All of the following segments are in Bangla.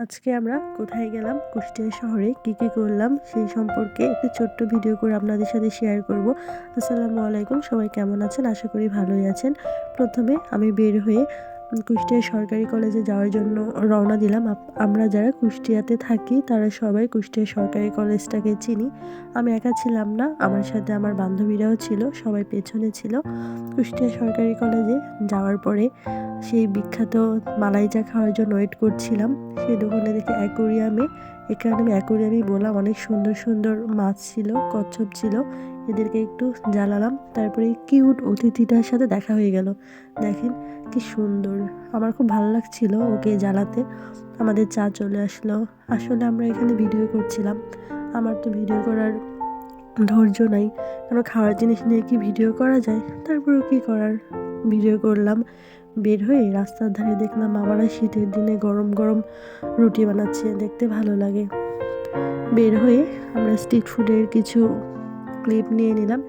আজকে আমরা কোথায় গেলাম, কুষ্টিয়া শহরে কি কি করলাম সেই সম্পর্কে একটি ছোট্ট ভিডিও করে আপনাদের সাথে শেয়ার করব। আসসালামু আলাইকুম, সবাই কেমন আছেন? আশা করি ভালোই আছেন। প্রথমে আমি বের হয়ে কুষ্টিয়া সরকারি কলেজে যাওয়ার জন্য রওনা দিলাম। আমরা যারা কুষ্টিয়াতে থাকি তারা সবাই কুষ্টিয়া সরকারি কলেজটাকে চিনি। আমি একা ছিলাম না, আমার সাথে আমার বান্ধবীরাও ছিল, সবাই পেছনে ছিল। কুষ্টিয়া সরকারি কলেজে যাওয়ার পরে সেই বিখ্যাত মালাই চা খাওয়ার জন্য ওয়েট করছিলাম। সেই দোকানে দেখে অ্যাকোরিয়ামই বললাম, অনেক সুন্দর সুন্দর মাছ ছিল, কচ্ছপ ছিল। এদেরকে একটু জ্বালালাম, তারপরে কিউট অতিথিটার সাথে দেখা হয়ে গেল। দেখেন কি সুন্দর, আমার খুব ভালো লাগছিল ওকে জ্বালাতে। আমাদের চা চলে আসলো। আসলে আমরা এখানে ভিডিও করছিলাম, আমার তো ভিডিও করার ধৈর্য নাই, কারণ খাওয়ার জিনিস নিয়ে কি ভিডিও করা যায়? তারপরেও কি করার, ভিডিও করলাম। বের হয়ে রাস্তার ধারে দেখলাম বাবারা শীতের দিনে গরম গরম রুটি বানাচ্ছে, দেখতে ভালো লাগে। বের হয়ে আমরা স্ট্রিট ফুডের কিছু ক্লিপ নিয়ে নিলাম।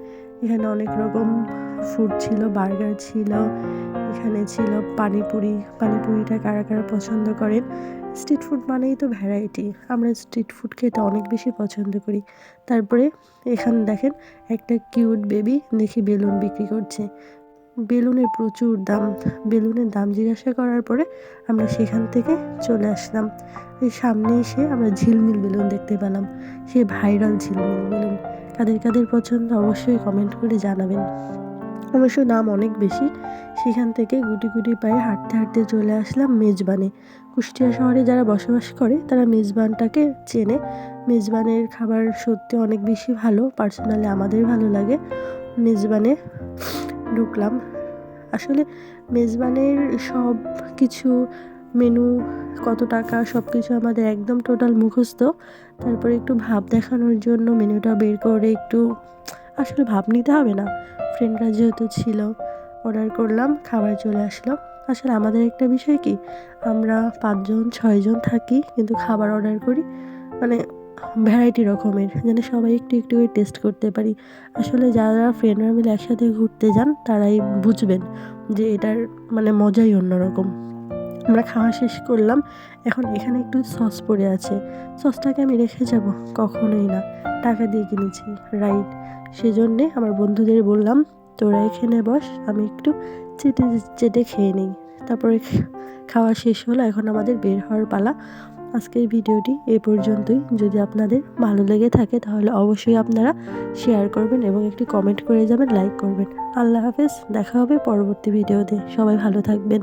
এখানে অনেক রকম ফুড ছিল, বার্গার ছিল, এখানে ছিল পানিপুরিটা কারা কারা পছন্দ করেন। স্ট্রিট ফুড মানেই তো ভ্যারাইটি, আমরা স্ট্রিট ফুড খেতে অনেক বেশি পছন্দ করি। তারপরে এখানে দেখেন একটা কিউট বেবি দেখি বেলুন বিক্রি করছে। বেলুনের প্রচুর দাম। বেলুনের দাম জিজ্ঞাসা করার পরে আমরা সেখান থেকে চলে আসলাম। এই সামনে এসে আমরা ঝিলমিল বেলুন দেখতে পেলাম, সে ভাইরাল ঝিলমিল বেলুন। কাদের কাদের পছন্দ অবশ্যই কমেন্ট করে জানাবেন। অবশ্য দাম অনেক বেশি। সেখান থেকে গুটি গুটি পায়ে হাঁটতে হাঁটতে চলে আসলাম মেজবানে। কুষ্টিয়া শহরে যারা বসবাস করে তারা মেজবানটাকে চেনে। মেজবানের খাবার সত্যি অনেক বেশি ভালো, পার্সোনালি আমাদের ভালো লাগে। মেজবানে ঢুকলাম। আসলে মেজবানের সব কিছু, মেনু, কত টাকা, সব কিছু আমাদের একদম টোটাল মুখস্থ। তারপরে একটু ভাব দেখানোর জন্য মেনুটা বের করে একটু, আসলে ভাব নিতে হবে না, ফ্রেন্ডরা যেহেতু ছিল অর্ডার করলাম, খাবার চলে আসলো। আসলে আমাদের একটা বিষয় কি, আমরা 5-6 জন থাকি কিন্তু খাবার অর্ডার করি মানে ভ্যারাইটি রকমের, যেন সবাই একটু একটু করে টেস্ট করতে পারি। আসলে যারা ফ্রেন্ডরা মিলে একসাথে ঘুরতে যান তারাই বুঝবেন যে এটার মজাই অন্যরকম। আমরা খাওয়া শেষ করলাম, এখন এখানে একটু সস পড়ে আছে, সসটাকে আমি রেখে যাব? কখনোই না, টাকা দিয়ে কিনেছি, রাইট? সেজন্যে আমার বন্ধুদের বললাম তোরা এখানে বস, আমি একটু চেটে চেটে খেয়ে নিই। তারপরে খাওয়া শেষ হলো, এখন আমাদের বের হওয়ার পালা। আজকের ভিডিওটি এ পর্যন্তই। যদি আপনাদের ভালো লেগে থাকে তাহলে অবশ্যই আপনারা শেয়ার করবেন এবং একটি কমেন্ট করে যাবেন, লাইক করবেন। আল্লাহ হাফেজ, দেখা হবে পরবর্তী ভিডিওতে। সবাই ভালো থাকবেন।